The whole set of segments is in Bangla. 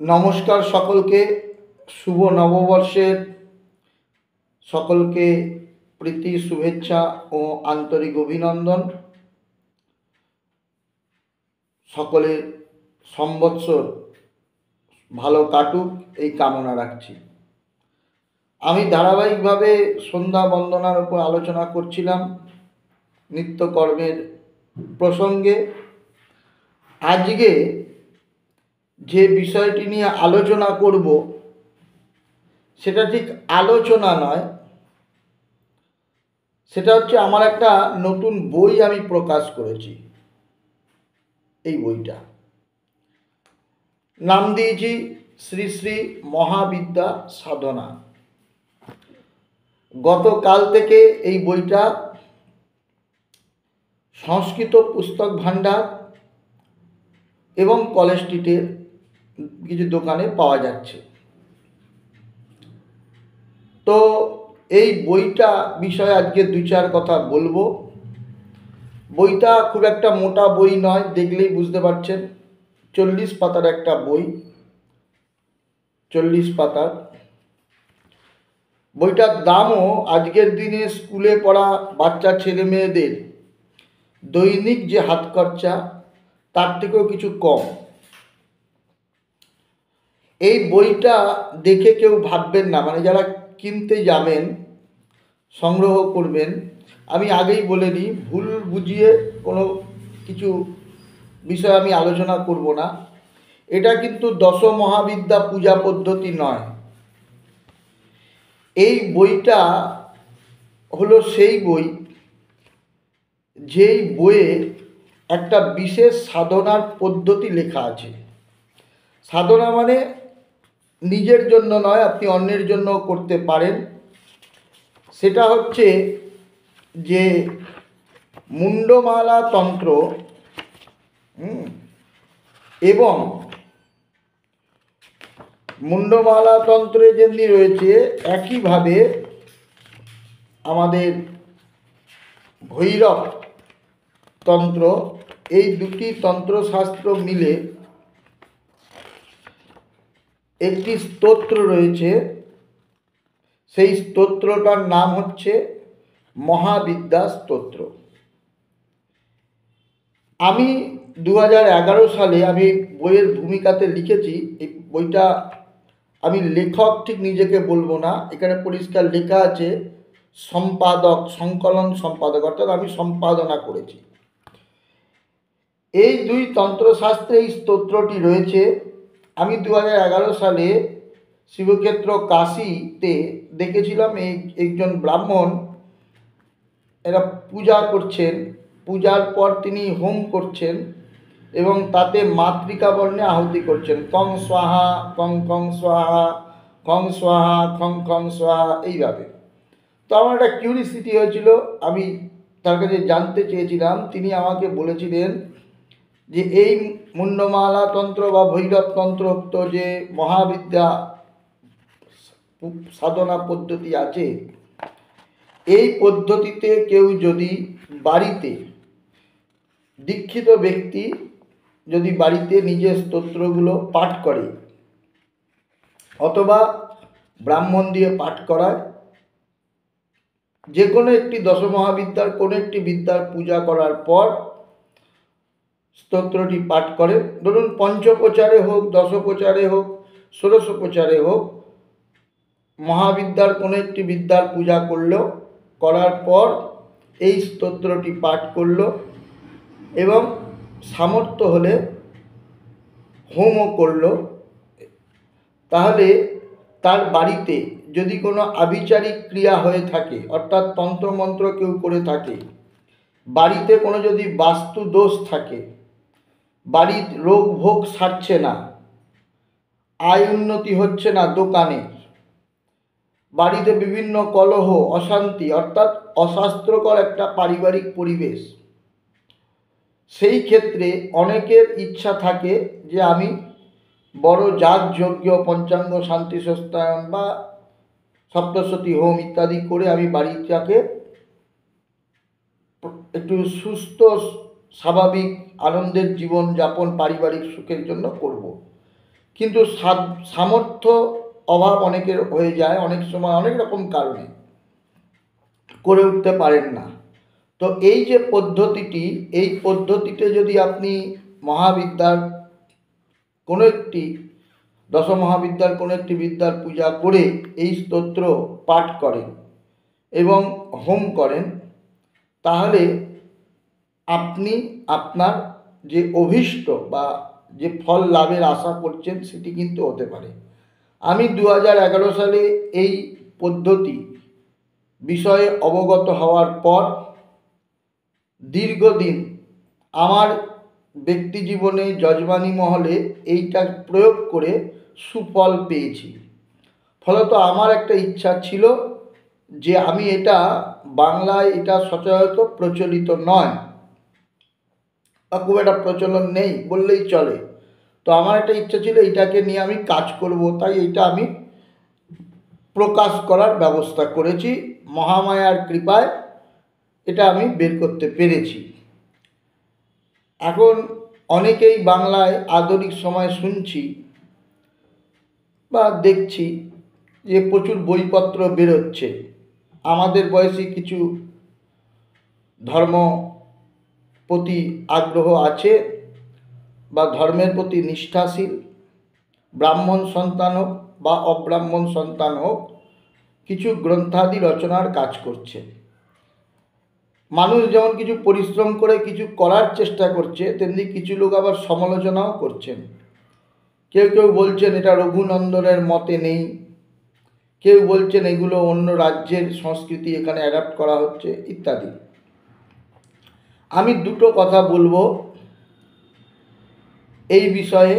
নমস্কার সকলকে। শুভ নববর্ষের সকলকে প্রীতি শুভেচ্ছা ও আন্তরিক অভিনন্দন। সকলের সম্বৎসর ভালো কাটুক এই কামনা রাখছি। আমি ধারাবাহিকভাবে সন্ধ্যা বন্দনার উপর আলোচনা করছিলাম নিত্যকর্মের প্রসঙ্গে। আজকে যে বিষয়টি নিয়ে আলোচনা করব সেটা ঠিক আলোচনা নয়, সেটা হচ্ছে আমার একটা নতুন বই আমি প্রকাশ করেছি। এই বইটা নাম দিয়েছি শ্রী শ্রী মহাবিদ্যা সাধনা। গতকাল থেকে এই বইটা সংস্কৃত পুস্তক ভাণ্ডার এবং কলেজ স্ট্রিটের কিছু দোকানে পাওয়া যাচ্ছে। তো এই বইটা বিষয়ে আজকে দু চার কথা বলবো। বইটা খুব একটা মোটা বই নয়, দেখলেই বুঝতে পারছেন। 40 পাতার একটা বই, 40 পাতার। বইটার দামও আজকের দিনে স্কুলে পড়া বাচ্চা ছেলে মেয়েদের দৈনিক যে হাত খরচা তার থেকেও কিছু কম। এই বইটা দেখে কেউ ভাববেন না, মানে যারা কিনতে যাবেন সংগ্রহ করবেন, আমি আগেই বলে নিই, ভুল বুঝিয়ে কোনো কিছু বিষয় আমি আলোচনা করব না। এটা কিন্তু দশ মহাবিদ্যা পূজা পদ্ধতি নয়। এই বইটা হলো সেই বই যেই বইয়ে একটা বিশেষ সাধনার পদ্ধতি লেখা আছে। সাধনা মানে নিজের জন্য নয়, আপনি অন্যের জন্য করতে পারেন। সেটা হচ্ছে যে মুন্ডমালা তন্ত্র এবং মুন্ডমালা তন্ত্রে যেমনি রয়েছে একইভাবে আমাদের ভৈরব তন্ত্র, এই দুটি তন্ত্রশাস্ত্র মিলে একটি স্তোত্র রয়েছে। সেই স্তোত্রটার নাম হচ্ছে মহাবিদ্যা স্তোত্র। আমি 2011 সালে আমি বইয়ের ভূমিকাতে লিখেছি। এই বইটা আমি লেখক ঠিক নিজেকে বলবো না, এখানে পরিষ্কার লেখা আছে সম্পাদক, সংকলন সম্পাদক, অর্থাৎ আমি সম্পাদনা করেছি। এই দুই তন্ত্রশাস্ত্রে এই স্তোত্রটি রয়েছে। আমি 2011 সালে শিবক্ষেত্র কাশীতে দেখেছিলাম একজন ব্রাহ্মণ, এরা পূজা করছেন। পূজার পর তিনি হোম করছেন এবং তাতে মাতৃকা বর্ণে আহুতি করছেন, কং স্বাহা কং কং স্বাহা, খং স্বাহা খং খং স্বাহা, এইভাবে। তো আমার একটা কিউরিসিটি হয়েছিল, আমি তার কাছে জানতে চেয়েছিলাম। তিনি আমাকে বলেছিলেন যে এই মুন্ডমালা তন্ত্র বা ভৈরব তন্ত্রোক্ত যে মহাবিদ্যা সাধনা পদ্ধতি আছে, এই পদ্ধতিতে কেউ যদি বাড়িতে, দীক্ষিত ব্যক্তি যদি বাড়িতে নিজের স্তোত্রগুলো পাঠ করে অথবা ব্রাহ্মণ দিয়ে পাঠ করায়, যে কোনো একটি দশমহাবিদ্যার কোনো একটি বিদ্যার পূজা করার পর স্তোত্রটি পাঠ করে, ধরুন পঞ্চপ্রচারে হোক, দশপ্রচারে হোক, ষোড়শোপচারে হোক, মহাবিদ্যার কোনো একটি বিদ্যার পূজা করলো, করার পর এই স্তোত্রটি পাঠ করলো এবং সামর্থ্য হলে হোমও করলো, তাহলে তার বাড়িতে যদি কোনো আবিচারিক ক্রিয়া হয়ে থাকে, অর্থাৎ তন্ত্রমন্ত্র কেউ করে থাকে, বাড়িতে কোনো যদি বাস্তু দোষ থাকে, বাড়ির রোগ ভোগ সারছে না, আয় উন্নতি হচ্ছে না দোকানে, বাড়িতে বিভিন্ন কলহ অশান্তি, অর্থাৎ অস্বাস্থ্যকর একটা পারিবারিক পরিবেশ, সেই ক্ষেত্রে অনেকের ইচ্ছা থাকে যে আমি বড় যাগযজ্ঞ, পঞ্চাঙ্গ শান্তি সস্তায়ন বা সপ্তশতী হোম ইত্যাদি করে আমি বাড়িটাকে একটু সুস্থ স্বাভাবিক আনন্দের জীবন যাপন পারিবারিক সুখের জন্য করব। কিন্তু সামর্থ্য অভাব অনেকের হয়ে যায়, অনেক সময় অনেক রকম কারণে করে উঠতে পারেন না। তো এই যে পদ্ধতিটি, এই পদ্ধতিতে যদি আপনি মহাবিদ্যার কোনো একটি দশমহাবিদ্যার কোনো একটি বিদ্যার পূজা করে এই স্তোত্র পাঠ করেন এবং হোম করেন, তাহলে আপনি আপনার যে অভীষ্ট বা যে ফল লাভের আশা করছেন সেটি কিন্তু হতে পারে। আমি 2011 সালে এই পদ্ধতি বিষয়ে অবগত হওয়ার পর দীর্ঘদিন আমার ব্যক্তি জীবনে যজমানী মহলে এইটা প্রয়োগ করে সুফল পেয়েছি। ফলত আমার একটা ইচ্ছা ছিল যে আমি এটা বাংলায় এটা সচরাচর প্রচলিত নয় বা খুব একটা প্রচলন নেই বললেই চলে। তো আমার একটা ইচ্ছা ছিল এটাকে নিয়ে আমি কাজ করব, তাই এটা আমি প্রকাশ করার ব্যবস্থা করেছি। মহামায়ার কৃপায় এটা আমি বের করতে পেরেছি। এখন অনেকেই বাংলায় আধুনিক সময় শুনছি বা দেখছি যে প্রচুর বইপত্র বেরোচ্ছে। আমাদের বয়সী কিছু ধর্ম প্রতি আগ্রহ আছে বা ধর্মের প্রতি নিষ্ঠাশীল, ব্রাহ্মণ সন্তান হোক বা অব্রাহ্মণ সন্তান হোক, কিছু গ্রন্থাদি রচনার কাজ করছে। মানুষ যেমন কিছু পরিশ্রম করে কিছু করার চেষ্টা করছে, তেমনি কিছু লোক আবার সমালোচনাও করছেন। কেউ কেউ বলছেন এটা রঘুনন্দনের মতে নেই, কেউ বলছেন এগুলো অন্য রাজ্যের সংস্কৃতি এখানে অ্যাডাপ্ট করা হচ্ছে ইত্যাদি। আমি দুটো কথা বলবো এই বিষয়ে।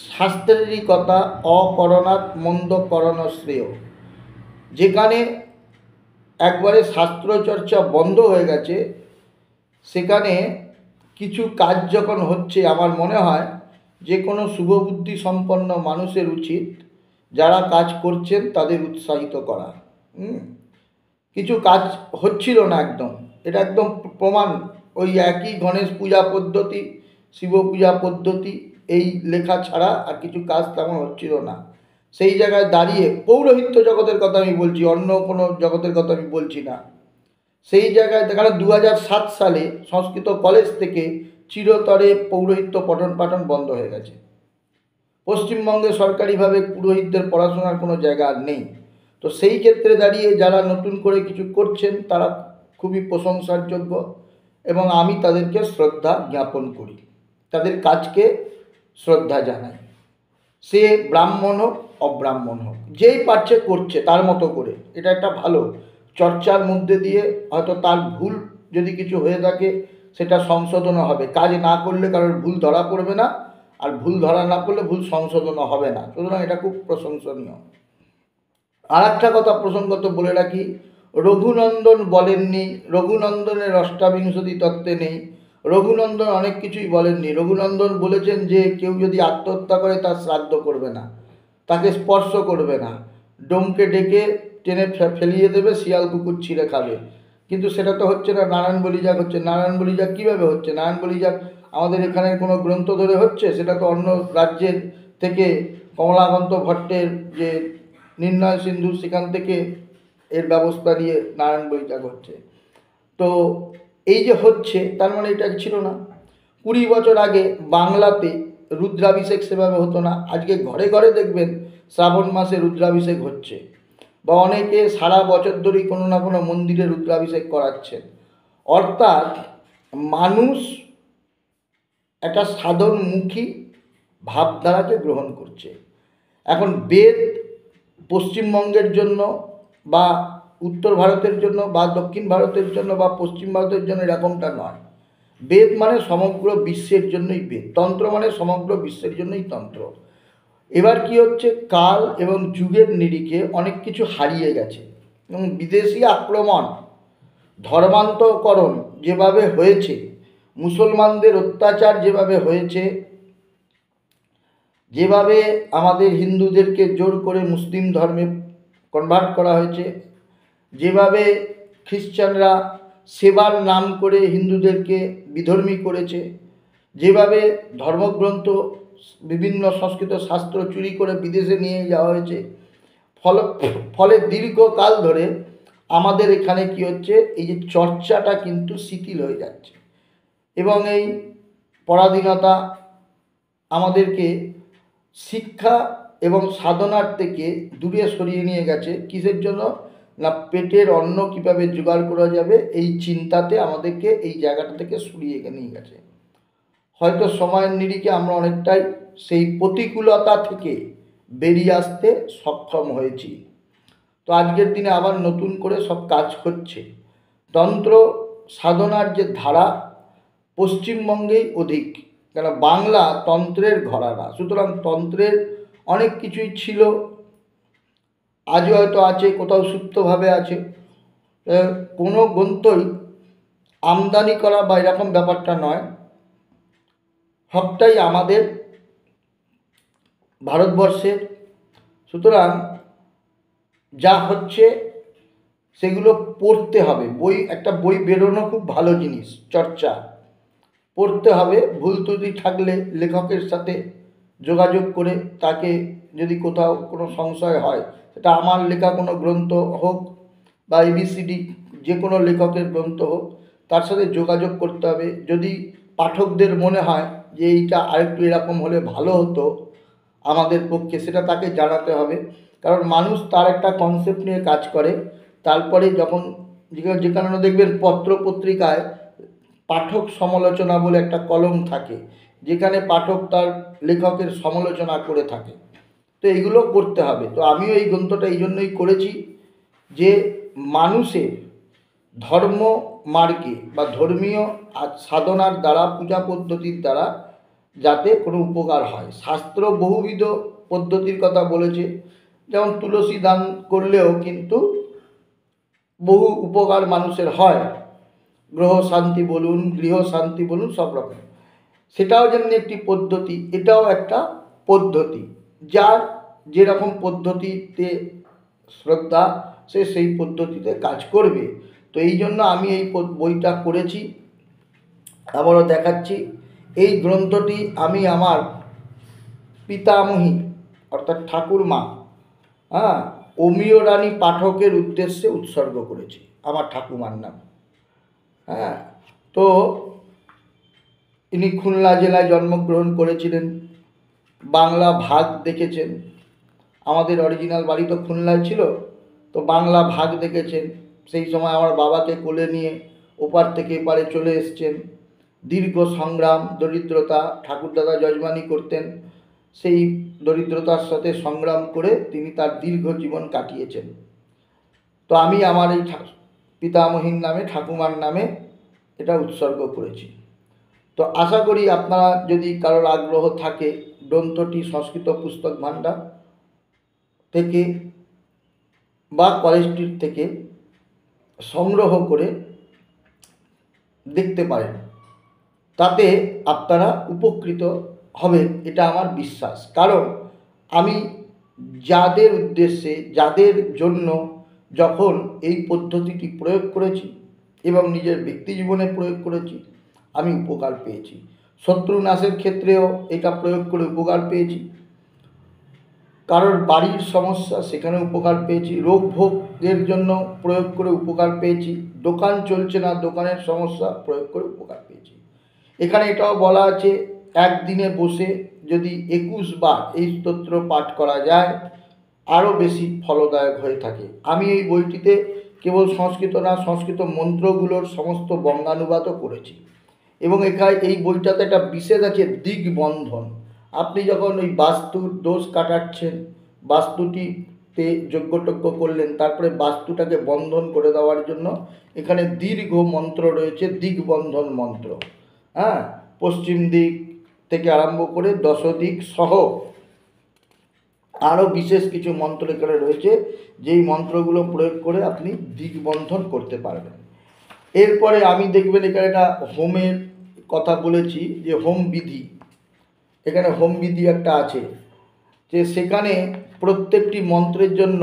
শাস্ত্রেরই কথা, অকরণাৎ মন্দ করণ শ্রেয়। যেখানে একবারে শাস্ত্রচর্চা বন্ধ হয়ে গেছে, সেখানে কিছু কাজ যখন হচ্ছে, আমার মনে হয় যে কোনো শুভবুদ্ধি সম্পন্ন মানুষের উচিত যারা কাজ করছেন তাদের উৎসাহিত করা। কিছু কাজ হচ্ছিল না একদম, এটা একদম প্রমাণ। ওই একই গণেশ পূজা পদ্ধতি, শিব পূজা পদ্ধতি, এই লেখা ছাড়া আর কিছু কাজ তেমন হচ্ছিল না। সেই জায়গায় দাঁড়িয়ে পৌরোহিত্য জগতের কথা আমি বলছি, অন্য কোনো জগতের কথা আমি বলছি না। সেই জায়গায় দেখানো 2007 সালে সংস্কৃত কলেজ থেকে চিরতরে পৌরোহিত্য পঠন পাঠন বন্ধ হয়ে গেছে। পশ্চিমবঙ্গে সরকারিভাবে পুরোহিতদের পড়াশোনার কোনো জায়গা আর নেই। তো সেই ক্ষেত্রে দাঁড়িয়ে যারা নতুন করে কিছু করছেন তারা খুবই প্রশংসার যোগ্য এবং আমি তাদেরকে শ্রদ্ধা জ্ঞাপন করি, তাদের কাজকে শ্রদ্ধা জানাই। সে ব্রাহ্মণ হোক অব্রাহ্মণ হোক, যেই পারছে করছে তার মতো করে। এটা একটা ভালো চর্চার মধ্যে দিয়ে হয়তো তার ভুল যদি কিছু হয়ে থাকে সেটা সংশোধনও হবে। কাজ না করলে কারোর ভুল ধরা পড়বে না, আর ভুল ধরা না করলে ভুল সংশোধনও হবে না। সুতরাং এটা খুব প্রশংসনীয়। আর একটা কথা প্রসঙ্গত বলে রাখি, রঘুনন্দন বলেননি, রঘুনন্দনের অষ্টাবিংশতি তত্ত্বে নেই। রঘুনন্দন অনেক কিছুই বলেননি। রঘুনন্দন বলেছেন যে কেউ যদি আত্মহত্যা করে তার শ্রাদ্ধ করবে না, তাকে স্পর্শ করবে না, ডোমকে ডেকে টেনে ফেলিয়ে দেবে, শিয়াল কুকুর ছিঁড়ে খাবে। কিন্তু সেটা তো হচ্ছে না, নারায়ণ বলিযাগ হচ্ছে। নারায়ণ বলিযাগ কীভাবে হচ্ছে? নারায়ণ বলিযাগ আমাদের এখানে কোনো গ্রন্থ ধরে হচ্ছে? সেটা তো অন্য রাজ্যের থেকে কমলাকান্ত ভট্টের যে নির্ণয় সিন্ধু, সেখান থেকে এর ব্যবস্থা নিয়ে নারায়ণ বলিযাগ হচ্ছে। তো এই যে হচ্ছে, তার মানে এটা ছিল না। 20 বছর আগে বাংলাতে রুদ্রাভিষেক সেভাবে হতো না। আজকে ঘরে ঘরে দেখবেন শ্রাবণ মাসে রুদ্রাভিষেক হচ্ছে, বা অনেকে সারা বছর ধরেই কোনো না কোনো মন্দিরে রুদ্রাভিষেক করাচ্ছেন। অর্থাৎ মানুষ একটা সাধনমুখী ভাবধারাকে গ্রহণ করছে। এখন বেদ পশ্চিমবঙ্গের জন্য বা উত্তর ভারতের জন্য বা দক্ষিণ ভারতের জন্য বা পশ্চিম ভারতের জন্য এরকমটা নয়। বেদ মানে সমগ্র বিশ্বের জন্যই বেদ, তন্ত্র মানে সমগ্র বিশ্বের জন্যই তন্ত্র। এবার কি হচ্ছে, কাল এবং যুগের নিরিখে অনেক কিছু হারিয়ে গেছে এবং বিদেশি আক্রমণ, ধর্মান্তকরণ যেভাবে হয়েছে, মুসলমানদের অত্যাচার যেভাবে হয়েছে, যেভাবে আমাদের হিন্দুদেরকে জোর করে মুসলিম ধর্মে কনভার্ট করা হয়েছে, যেভাবে খ্রিশ্চানরা সেবার নাম করে হিন্দুদেরকে বিধর্মী করেছে, যেভাবে ধর্মগ্রন্থ বিভিন্ন সংস্কৃত শাস্ত্র চুরি করে বিদেশে নিয়ে যাওয়া হয়েছে। ফলে দীর্ঘকাল ধরে আমাদের এখানে কি হচ্ছে, এই যে চর্চাটা কিন্তু শিথিল হয়ে যাচ্ছে এবং এই পরাধীনতা আমাদেরকে শিক্ষা এবং সাধনার থেকে দূরে সরিয়ে নিয়ে গেছে। কিসের জন্য না, পেটের অন্ন কীভাবে জোগাড় করা যাবে এই চিন্তাতে আমাদেরকে এই জায়গাটা থেকে সরিয়ে নিয়ে গেছে। হয়তো সময়ের নিরিখে আমরা অনেকটাই সেই প্রতিকূলতা থেকে বেরিয়ে আসতে সক্ষম হয়েছি। তো আজকের দিনে আবার নতুন করে সব কাজ হচ্ছে। তন্ত্র সাধনার যে ধারা পশ্চিমবঙ্গেই অধিক, কেন বাংলা তন্ত্রের ঘরানা, সুতরাং তন্ত্রের অনেক কিছুই ছিল, আজও হয়তো আছে, কোথাও সুপ্তভাবে আছে। কোনো গ্রন্থই আমদানি করা বা এরকম ব্যাপারটা নয়, সবটাই আমাদের ভারতবর্ষের। সুতরাং যা হচ্ছে সেগুলো পড়তে হবে। একটা বই বেরোনো খুব ভালো জিনিস, চর্চা পড়তে হবে। ভুল ত্রুটি থাকলে লেখকের সাথে যোগাযোগ করে তাকে, যদি কোথাও কোনো সংশয় হয়, সেটা আমার লেখা কোনো গ্রন্থ হোক বা ABCD যে কোনো লেখকের গ্রন্থ হোক, তার সাথে যোগাযোগ করতে হবে। যদি পাঠকদের মনে হয় যে এইটা আরেকটু এরকম হলে ভালো হতো আমাদের পক্ষে, সেটা তাকে জানাতে হবে। কারণ মানুষ তার একটা কনসেপ্ট নিয়ে কাজ করে, তারপরে যখন যে কারণে দেখবেন পত্র পত্রিকায় পাঠক সমালোচনা বলে একটা কলম থাকে, যেখানে পাঠক তার লেখকের সমালোচনা করে থাকে। তো এইগুলো করতে হবে। তো আমিও এই গ্রন্থটা এই জন্যই করেছি যে মানুষের ধর্ম মার্গে বা ধর্মীয় সাধনার দ্বারা, পূজা পদ্ধতির দ্বারা যাতে কোনো উপকার হয়। শাস্ত্র বহুবিধ পদ্ধতির কথা বলেছে, যেমন তুলসী দান করলেও কিন্তু বহু উপকার মানুষের হয়, গ্রহ শান্তি বলুন, গৃহ শান্তি বলুন, সব রকম। সেটাও যেমনি একটি পদ্ধতি, এটাও একটা পদ্ধতি। যার যেরকম পদ্ধতিতে শ্রদ্ধা, সে সেই পদ্ধতিতে কাজ করবে। তো এই জন্য আমি এই বইটা করেছি। আবারও দেখাচ্ছি, এই গ্রন্থটি আমি আমার পিতামহী অর্থাৎ ঠাকুরমা অমিয় রানী পাঠকের উদ্দেশ্যে উৎসর্গ করেছি, আমার ঠাকুমার নাম। তো ইনি খুলনা জেলায় জন্মগ্রহণ করেছিলেন, বাংলা ভাগ দেখেছেন। আমাদের অরিজিনাল বাড়ি তো খুলনায় ছিল, তো বাংলা ভাগ দেখেছেন। সেই সময় আমার বাবাকে কোলে নিয়ে ওপার থেকে এপারে চলে এসছেন। দীর্ঘ সংগ্রাম, দরিদ্রতা, ঠাকুরদাদা যজমানি করতেন, সেই দরিদ্রতার সাথে সংগ্রাম করে তিনি তার দীর্ঘ জীবন কাটিয়েছেন। তো আমি আমার এই পিতামহীর নামে, ঠাকুমার নামে এটা উৎসর্গ করেছি। তো আশা করি আপনারা, যদি কারোর আগ্রহ থাকে, গ্রন্থটি সংস্কৃত পুস্তক ভাণ্ডার থেকে বা কলেজ স্ট্রিট থেকে সংগ্রহ করে দেখতে পারেন, তাতে আপনারা উপকৃত হবেন, এটা আমার বিশ্বাস। কারণ আমি যাদের উদ্দেশ্যে, যাদের জন্য যখন এই পদ্ধতিটি প্রয়োগ করেছি এবং নিজের ব্যক্তি জীবনে প্রয়োগ করেছি, আমি উপকার পেয়েছি। শত্রু নাশের ক্ষেত্রেও এটা প্রয়োগ করে উপকার পেয়েছি। কারোর বাড়ির সমস্যা, সেখানে উপকার পেয়েছি। রোগ ভোগের জন্য প্রয়োগ করে উপকার পেয়েছি। দোকান চলছে না, দোকানের সমস্যা, প্রয়োগ করে উপকার পেয়েছি। এখানে এটাও বলা আছে, একদিনে বসে যদি 21 বার এই স্তোত্র পাঠ করা যায়, আরও বেশি ফলদায়ক হয়ে থাকে। আমি এই বইটিতে কেবল সংস্কৃত না, সংস্কৃত মন্ত্রগুলোর সমস্ত বঙ্গানুবাদও করেছি। এবং এখানে এই বইটাতে একটা বিশেষ আছে, দিগবন্ধন। আপনি যখন ওই বাস্তুর দোষ কাটাচ্ছেন, বাস্তুটিতে যজ্ঞটজ্ঞ করলেন, তারপরে বাস্তুটাকে বন্ধন করে দেওয়ার জন্য এখানে দীর্ঘ মন্ত্র রয়েছে, দিগবন্ধন মন্ত্র। পশ্চিম দিক থেকে আরম্ভ করে 10 দিক সহ আরও বিশেষ কিছু মন্ত্র এখানে রয়েছে, যেই মন্ত্রগুলো প্রয়োগ করে আপনি দিগবন্ধন করতে পারবেন। এরপরে আমি দেখবেন এখানে একটা হোমের কথা বলেছি, যে হোম বিধি। এখানে হোম বিধি একটা আছে, যে সেখানে প্রত্যেকটি মন্ত্রের জন্য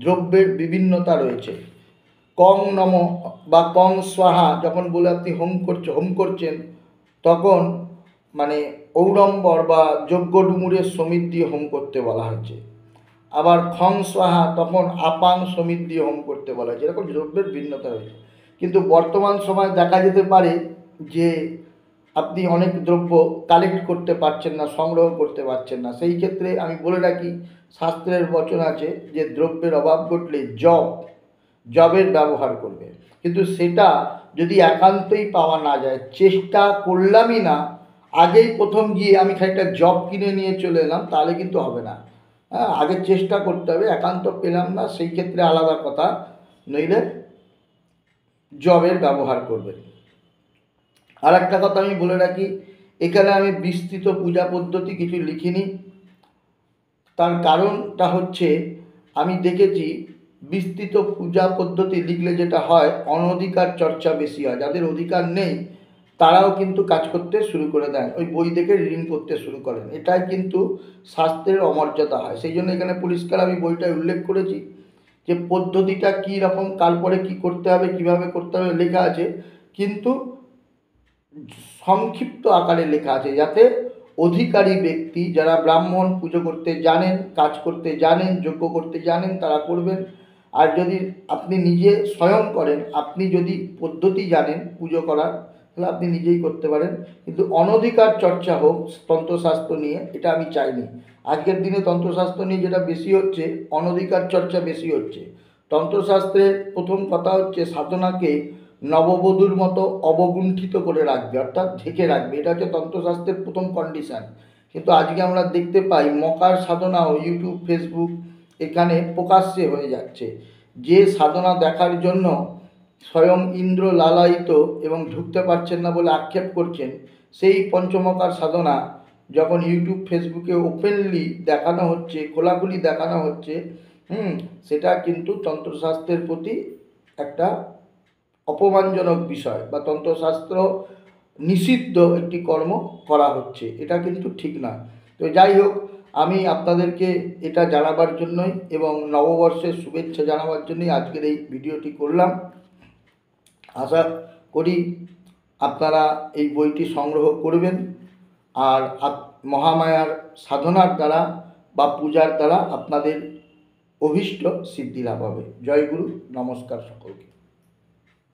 দ্রব্যের বিভিন্নতা রয়েছে। কং নম বা কং স্বাহা যখন বলে আপনি হোম করছেন, তখন মানে ঔড়ম্বর বা যজ্ঞ ডুমুরের সমিত দিয়ে হোম করতে বলা হয়েছে। আবার খং স্বাহা তখন আপাং সমিত দিয়ে হোম করতে বলা হয়েছে। এরকম দ্রব্যের ভিন্নতা রয়েছে। কিন্তু বর্তমান সময় দেখা যেতে পারে যে আপনি অনেক দ্রব্য কালেক্ট করতে পারছেন না, সংগ্রহ করতে পারছেন না। সেই ক্ষেত্রে আমি বলে রাখি, শাস্ত্রের বচন আছে যে দ্রব্যের অভাব ঘটলে জবের ব্যবহার করবে। কিন্তু সেটা যদি একান্তই পাওয়া না যায়, চেষ্টা করলামই না, আগেই প্রথম গিয়ে আমি খানিকটা জব কিনে নিয়ে চলে এলাম, তাহলে কিন্তু হবে না। হ্যাঁ, আগে চেষ্টা করতে হবে। একান্ত পেলাম না, সেই ক্ষেত্রে আলাদা কথা, নইলে জবের ব্যবহার করবেন। আর একটা কথা আমি বলে রাখি, এখানে আমি বিস্তৃত পূজা পদ্ধতি কিছু লিখিনি। তার কারণটা হচ্ছে, আমি দেখেছি বিস্তৃত পূজা পদ্ধতি লিখলে যেটা হয়, অনধিকার চর্চা বেশি হয়। যাদের অধিকার নেই তারাও কিন্তু কাজ করতে শুরু করে দেন, ওই বই দেখে রিডিং করতে শুরু করেন। এটাই কিন্তু শাস্ত্রের অমর্যাদা হয়। সেই জন্য এখানে পরিষ্কার আমি বইটায় উল্লেখ করেছি যে পদ্ধতিটা কী রকম, কার পরে কী করতে হবে, কীভাবে করতে হবে লেখা আছে, কিন্তু সংক্ষিপ্ত আকারে লেখা আছে, যাতে অধিকারী ব্যক্তি যারা ব্রাহ্মণ পুজো করতে জানেন, কাজ করতে জানেন, যজ্ঞ করতে জানেন, তারা করবেন। আর যদি আপনি নিজে স্বয়ং করেন, আপনি যদি পদ্ধতি জানেন পুজো করার, তাহলে আপনি নিজেই করতে পারেন। কিন্তু অনধিকার চর্চা হোক তন্ত্রশাস্ত্র নিয়ে, এটা আমি চাইনি। আজকের দিনে তন্ত্রশাস্ত্র নিয়ে যেটা বেশি হচ্ছে, অনধিকার চর্চা বেশি হচ্ছে। তন্ত্রশাস্ত্রের প্রথম কথা হচ্ছে সাধনাকে নববধূর মতো অবগুণ্ঠিত করে রাখবে, অর্থাৎ ঢেকে রাখবে। এটা হচ্ছে তন্ত্রশাস্ত্রের প্রথম কন্ডিশান। কিন্তু আজকে আমরা দেখতে পাই মকার সাধনাও ইউটিউব, ফেসবুক এখানে প্রকাশ্যে হয়ে যাচ্ছে। যে সাধনা দেখার জন্য স্বয়ং ইন্দ্র লালায়িত এবং ঢুকতে পারছেন না বলে আক্ষেপ করছেন, সেই পঞ্চমকার সাধনা যখন ইউটিউব, ফেসবুকে ওপেনলি দেখানো হচ্ছে, খোলাখুলি দেখানো হচ্ছে, সেটা কিন্তু তন্ত্রশাস্ত্রের প্রতি একটা অপমানজনক বিষয়, বা তন্ত্রশাস্ত্র নিষিদ্ধ একটি কর্ম করা হচ্ছে। এটা কিন্তু ঠিক নয়। তো যাই হোক, আমি আপনাদেরকে এটা জানাবার জন্যই এবং নববর্ষের শুভেচ্ছা জানাবার জন্যই আজকের এই ভিডিওটি করলাম। আশা করি আপনারা এই বইটি সংগ্রহ করবেন আর মহামায়ার সাধনার দ্বারা বা পূজার দ্বারা আপনাদের অভীষ্ট সিদ্ধি লাভ হবে। জয় গুরু, নমস্কার সকলকে।